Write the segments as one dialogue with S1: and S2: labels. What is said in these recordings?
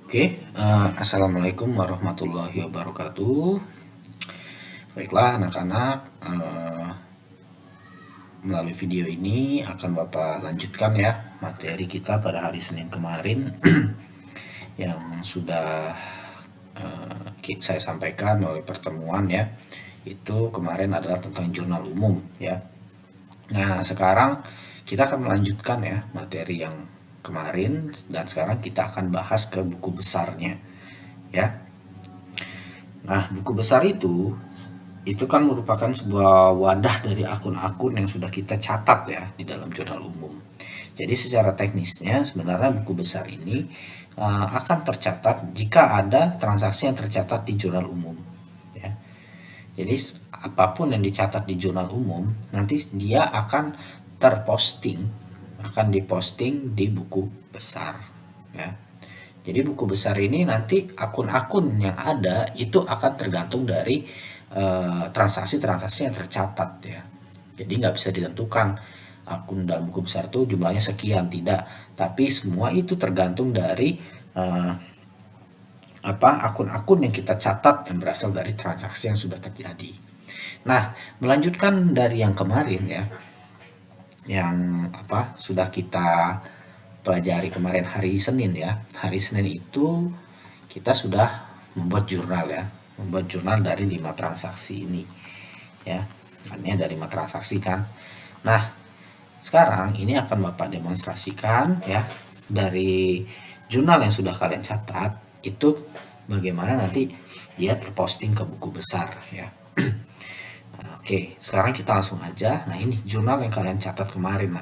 S1: Assalamualaikum warahmatullahi wabarakatuh. Baiklah anak-anak, melalui video ini akan Bapak lanjutkan ya materi kita pada hari Senin kemarin yang sudah saya sampaikan oleh pertemuan ya. Itu kemarin adalah tentang jurnal umum ya. Nah, sekarang kita akan melanjutkan ya materi yang kemarin dan sekarang kita akan bahas ke buku besarnya ya. Nah, buku besar itu kan merupakan sebuah wadah dari akun-akun yang sudah kita catat ya di dalam jurnal umum. Jadi secara teknisnya sebenarnya buku besar ini akan tercatat jika ada transaksi yang tercatat di jurnal umum ya. Jadi apapun yang dicatat di jurnal umum nanti dia akan diposting di buku besar ya. Jadi buku besar ini nanti akun-akun yang ada itu akan tergantung dari transaksi-transaksi yang tercatat ya. Jadi nggak bisa ditentukan akun dalam buku besar itu jumlahnya sekian, tidak. Tapi semua itu tergantung dari akun-akun yang kita catat yang berasal dari transaksi yang sudah terjadi. Nah, melanjutkan dari yang kemarin ya, yang sudah kita pelajari kemarin hari Senin ya. Hari Senin itu kita sudah membuat jurnal dari 5 transaksi ini ya. Ini ada 5 transaksi kan. Nah, sekarang ini akan Bapak demonstrasikan ya dari jurnal yang sudah kalian catat itu bagaimana nanti dia terposting ke buku besar ya. Nah, oke, sekarang kita langsung aja. Nah, ini jurnal yang kalian catat kemarin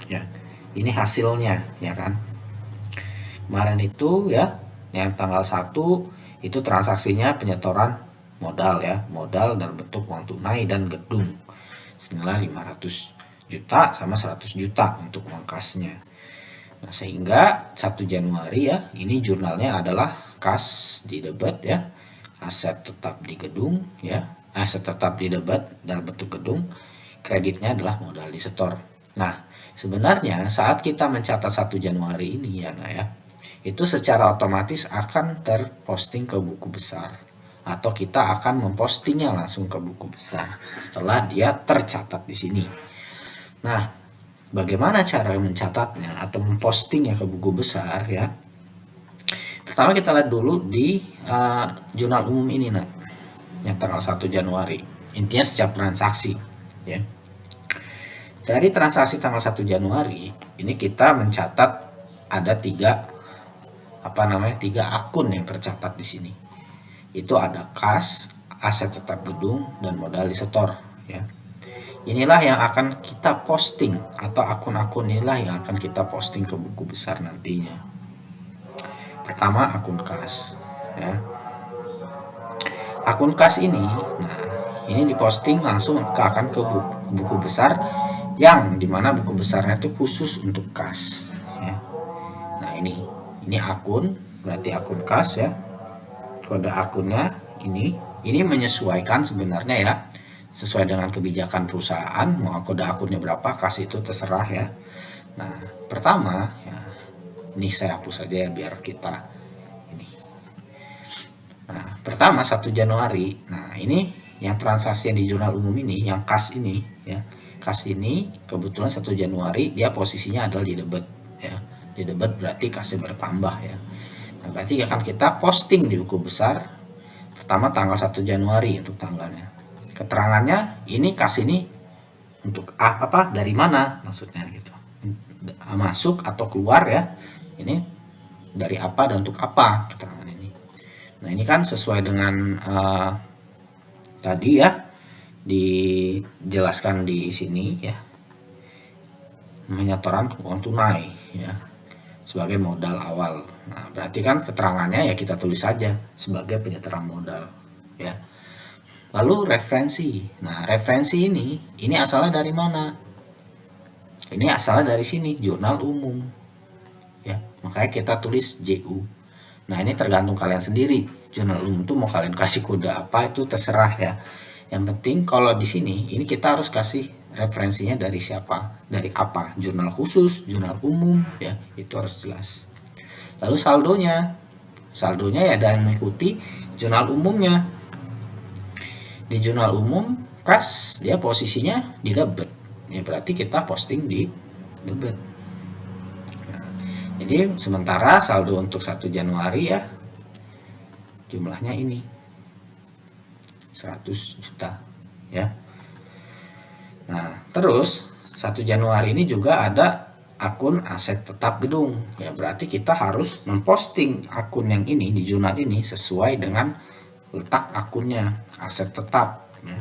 S1: ya. Ini hasilnya ya kan. Kemarin itu ya yang tanggal 1 itu transaksinya penyetoran modal ya, modal dalam bentuk uang tunai dan gedung senilai 500 juta sama 100 juta untuk uang kasnya. Nah, sehingga 1 Januari ya, ini jurnalnya adalah kas di debit ya, aset tetap di gedung ya, aset tetap di debit dalam bentuk gedung, kreditnya adalah modal disetor. Nah, sebenarnya saat kita mencatat 1 Januari ini ya itu secara otomatis akan terposting ke buku besar atau kita akan mempostingnya langsung ke buku besar setelah dia tercatat di sini. Nah, bagaimana cara mencatatnya atau mempostingnya ke buku besar ya? Pertama kita lihat dulu di jurnal umum ini yang tanggal 1 Januari. Intinya setiap transaksi ya. Dari transaksi tanggal 1 Januari ini kita mencatat ada 3 akun yang tercatat di sini. Itu ada kas, aset tetap gedung, dan modal disetor ya. Inilah yang akan kita posting atau akun-akun inilah yang akan kita posting ke buku besar nantinya. Pertama akun kas ya. Akun kas ini, nah ini diposting langsung akan ke buku besar yang dimana buku besarnya itu khusus untuk kas ya. Nah ini akun, berarti akun kas ya. Kode akunnya ini menyesuaikan sebenarnya ya, sesuai dengan kebijakan perusahaan, mau kode akunnya berapa, kas itu terserah ya. Nah, pertama ya, ini saya hapus saja ya biar kita ini. Nah, pertama 1 Januari. Nah, ini yang transaksi yang di jurnal umum ini, yang kas ini ya. Kas ini kebetulan 1 Januari dia posisinya adalah di debit ya. Di debit berarti kasnya bertambah ya. Nah, berarti akan kita posting di buku besar pertama tanggal 1 Januari untuk tanggalnya. Keterangannya ini kas ini untuk dari mana maksudnya gitu. Masuk atau keluar ya. Ini dari apa dan untuk apa keterangan ini. Nah, ini kan sesuai dengan tadi ya dijelaskan di sini ya. Penyetoran uang tunai ya sebagai modal awal. Nah, berarti kan keterangannya ya kita tulis saja sebagai penyetoran modal ya. Lalu referensi. Nah, referensi ini asalnya dari mana? Ini asalnya dari sini, jurnal umum ya. Makanya kita tulis JU. Nah, ini tergantung kalian sendiri. Jurnal umum itu mau kalian kasih kode apa itu terserah ya. Yang penting kalau di sini ini kita harus kasih referensinya dari siapa, dari apa, jurnal khusus, jurnal umum ya, itu harus jelas. Lalu saldonya ya dan mengikuti jurnal umumnya. Di jurnal umum kas dia posisinya di debit, ya berarti kita posting di debit. Jadi sementara saldo untuk 1 Januari ya jumlahnya ini 100 juta ya. Nah terus 1 Januari ini juga ada akun aset tetap gedung, ya berarti kita harus memposting akun yang ini di jurnal ini sesuai dengan letak akunnya aset tetap ya.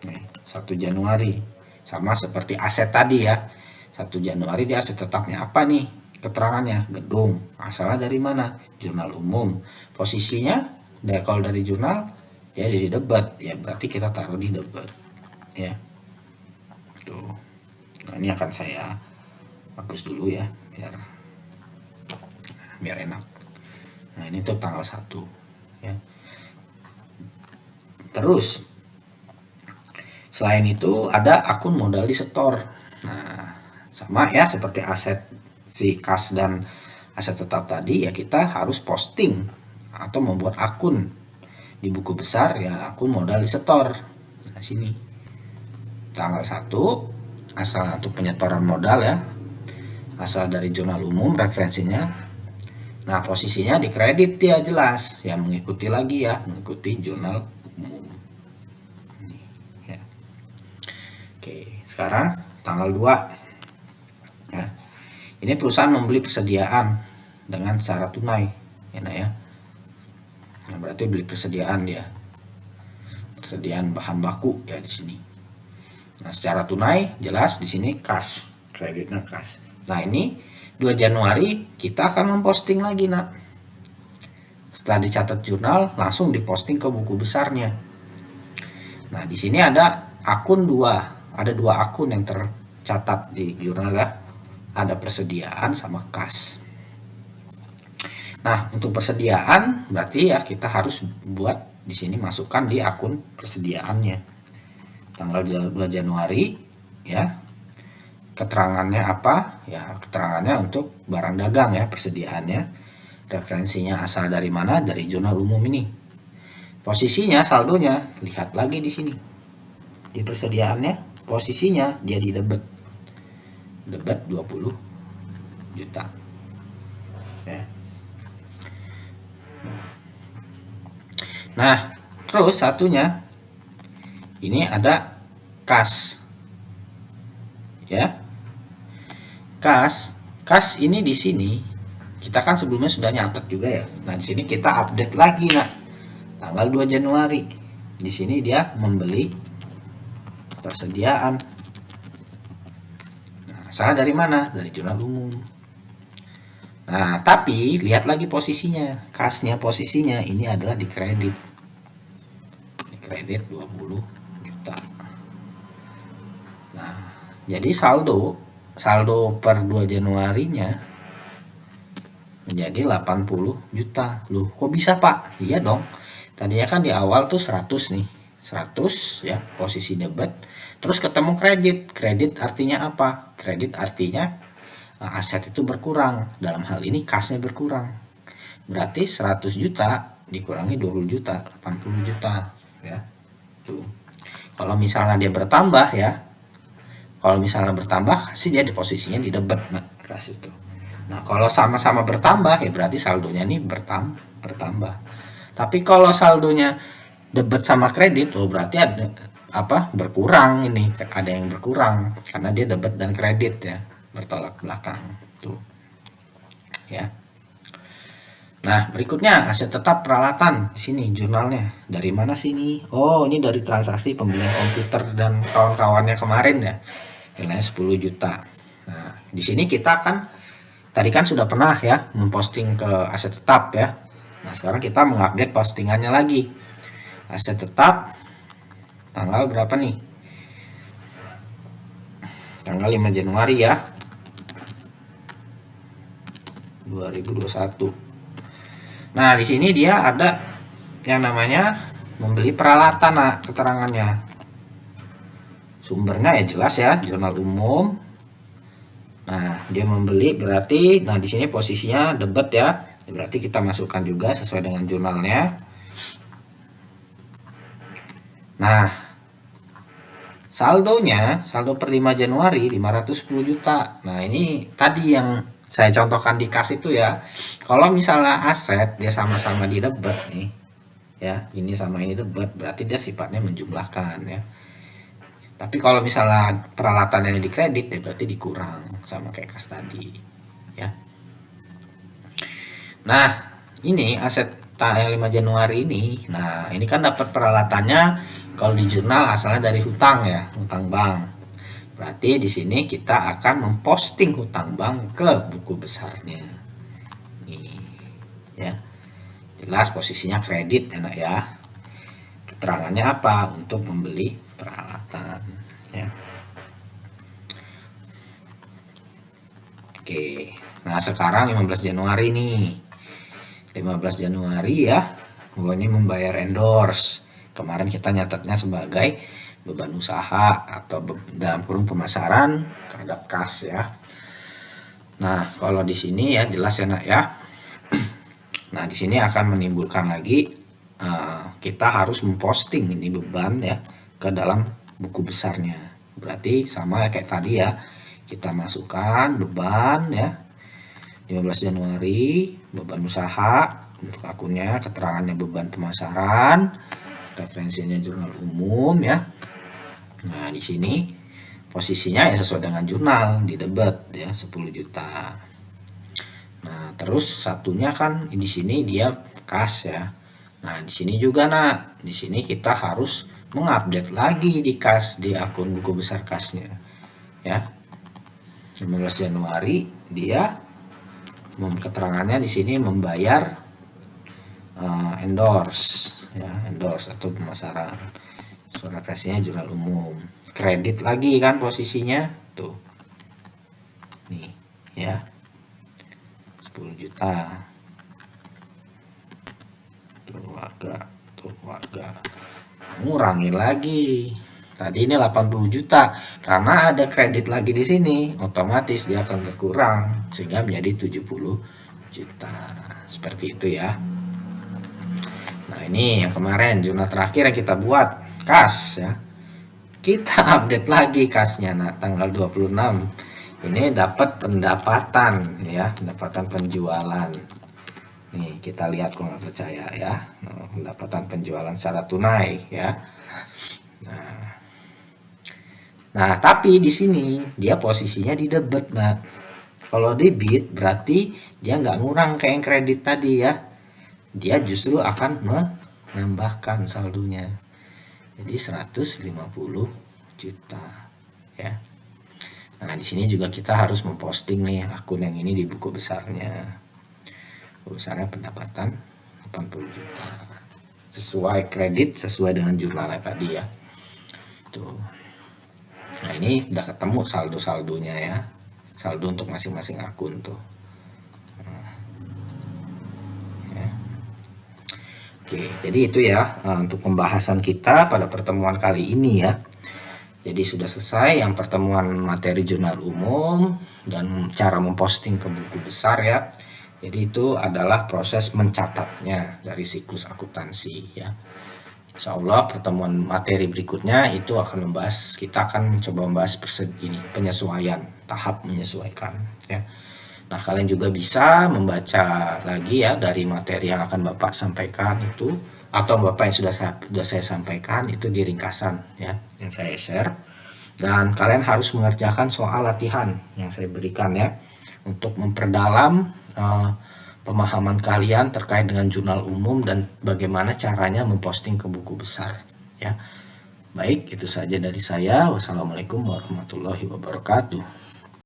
S1: Nih, 1 Januari sama seperti aset tadi ya. 1 Januari di aset tetapnya apa nih keterangannya? Gedung. Asalnya dari mana? Jurnal umum. Posisinya kalau dari jurnal ya di debit, ya berarti kita taruh di debit ya. Tuh. Nah ini akan saya hapus dulu ya biar enak. Nah ini tuh tanggal 1 ya. Terus selain itu ada akun modal di setor. Nah sama ya seperti aset si kas dan aset tetap tadi ya, kita harus posting atau membuat akun di buku besar ya, akun modal di setor. Nah sini tanggal 1 asal untuk penyetoran modal ya, asal dari jurnal umum referensinya. Nah posisinya di kredit dia jelas ya, mengikuti lagi ya, mengikuti jurnal umum ya. Oke, sekarang tanggal 2 ya. Ini perusahaan membeli persediaan dengan secara tunai ya, nah ya. Nah, berarti beli persediaan dia, persediaan bahan baku ya di sini. Nah secara tunai jelas di sini cash, kreditnya cash. Nah ini 2 Januari kita akan memposting lagi nak. Setelah dicatat jurnal langsung diposting ke buku besarnya. Nah di sini ada akun ada dua akun yang tercatat di jurnal ya. Ada persediaan sama kas. Nah untuk persediaan berarti ya kita harus buat di sini masukkan di akun persediaannya. Tanggal 2 Januari ya. Keterangannya apa? Ya, keterangannya untuk barang dagang ya, persediaannya. Referensinya asal dari mana? Dari jurnal umum ini. Posisinya, saldonya, lihat lagi di sini. Di persediaannya, posisinya dia di debit. Debit 20 juta. Ya. Nah, terus satunya ini ada kas. Ya. Kas ini di sini kita kan sebelumnya sudah nyatet juga ya. Nah, di sini kita update lagi nah. Tanggal 2 Januari. Di sini dia membeli persediaan. Nah, asal dari mana? Dari jurnal umum. Nah, tapi lihat lagi posisinya. Kasnya posisinya ini adalah di kredit. Di kredit 20 juta. Nah, jadi saldo per 2 Januarinya menjadi 80 juta. Loh, kok bisa Pak? Iya dong. Tadinya kan di awal tuh 100 nih. 100 ya, posisi debit. Terus ketemu kredit. Kredit artinya apa? Kredit artinya aset itu berkurang. Dalam hal ini kasnya berkurang. Berarti 100 juta dikurangi 20 juta, 80 juta ya. Tuh. Kalau misalnya dia bertambah ya, kalau misalnya bertambah, kasih dia di posisinya di debit, nah kasih itu. Nah kalau sama-sama bertambah ya berarti saldonya ini bertambah. Tapi kalau saldonya debit sama kredit, oh berarti ada apa? Berkurang ini, ada yang berkurang karena dia debit dan kredit ya, bertolak belakang tuh. Ya. Nah berikutnya aset tetap peralatan di sini jurnalnya. Dari mana sih ini? Oh ini dari transaksi pembelian komputer dan kawan-kawannya kemarin ya. Nilainya 10 juta. Nah, di sini kita akan tadi kan sudah pernah ya memposting ke aset tetap ya. Nah, sekarang kita mengupdate postingannya lagi. Aset tetap tanggal berapa nih? Tanggal 5 Januari ya. 2021. Nah, di sini dia ada yang namanya membeli peralatan, nah, keterangannya. Sumbernya ya jelas ya, jurnal umum. Nah, dia membeli berarti, nah di sini posisinya debit ya, Berarti kita masukkan juga sesuai dengan jurnalnya. Nah, saldo per 5 Januari 510 juta. Nah, ini tadi yang saya contohkan di kas itu ya. Kalau misalnya aset dia sama-sama di debit nih, ya, ini sama ini debit, berarti dia sifatnya menjumlahkan ya. Tapi kalau misalnya peralatannya di kredit, ya berarti dikurang sama kayak kas tadi, ya. Nah, ini aset tanggal 5 Januari ini. Nah, ini kan dapat peralatannya kalau di jurnal asalnya dari hutang ya, hutang bank. Berarti di sini kita akan memposting hutang bank ke buku besarnya. Nih, ya. Jelas posisinya kredit enak ya. Keterangannya apa? Untuk membeli peralatan, ya. Oke. Nah, sekarang 15 Januari nih. 15 Januari ya, ini membayar endorse. Kemarin kita nyatetnya sebagai beban usaha atau dalam kurung pemasaran terhadap kas ya. Nah, kalau di sini ya jelas ya nak ya. Nah, di sini akan menimbulkan lagi kita harus memposting ini beban ya ke dalam buku besarnya. Berarti sama kayak tadi ya. Kita masukkan beban ya. 15 Januari beban usaha untuk akunnya, keterangannya beban pemasaran, referensinya jurnal umum ya. Nah, di sini posisinya ya sesuai dengan jurnal di debit ya 10 juta. Nah, terus satunya kan di sini dia kas ya. Nah, di sini juga di sini kita harus mengupdate lagi di kas di akun buku besar kasnya ya. 15 Januari dia keterangannya di sini membayar endorse ya, endorse atau pemasaran. Referensinya jurnal umum. Kredit lagi kan posisinya tuh. Nih ya. 10 juta. Tuh agak ngurangi lagi. Tadi ini 80 juta karena ada kredit lagi di sini, otomatis dia akan berkurang sehingga menjadi 70 juta. Seperti itu ya. Nah, ini yang kemarin jurnal terakhir yang kita buat, kas ya. Kita update lagi kasnya tanggal 26. Ini dapat pendapatan ya, pendapatan penjualan. Nih, kita lihat kalau nggak percaya ya. Pendapatan penjualan secara tunai ya. Nah, tapi di sini dia posisinya di debit. Nah, kalau debit berarti dia nggak ngurang kayak yang kredit tadi ya. Dia justru akan menambahkan saldonya. Jadi 150 juta ya. Nah, di sini juga kita harus memposting nih akun yang ini di buku besarnya. Buku besarnya pendapatan 80 juta. Sesuai kredit, sesuai dengan jurnalnya tadi ya. Tuh. Nah, ini udah ketemu saldo-saldonya ya. Saldo untuk masing-masing akun tuh. Nah, ya. Oke, jadi itu ya untuk pembahasan kita pada pertemuan kali ini ya. Jadi sudah selesai yang pertemuan materi jurnal umum dan cara memposting ke buku besar ya. Jadi itu adalah proses mencatatnya dari siklus akuntansi ya. Insya Allah pertemuan materi berikutnya itu akan membahas, kita akan mencoba membahas penyesuaian, tahap menyesuaikan ya. Nah, kalian juga bisa membaca lagi ya dari materi yang akan Bapak sampaikan itu, atau Bapak yang sudah saya sampaikan itu di ringkasan ya yang saya share. Dan kalian harus mengerjakan soal latihan yang saya berikan ya untuk memperdalam pemahaman kalian terkait dengan jurnal umum dan bagaimana caranya memposting ke buku besar ya. Baik, itu saja dari saya. Wassalamualaikum warahmatullahi wabarakatuh.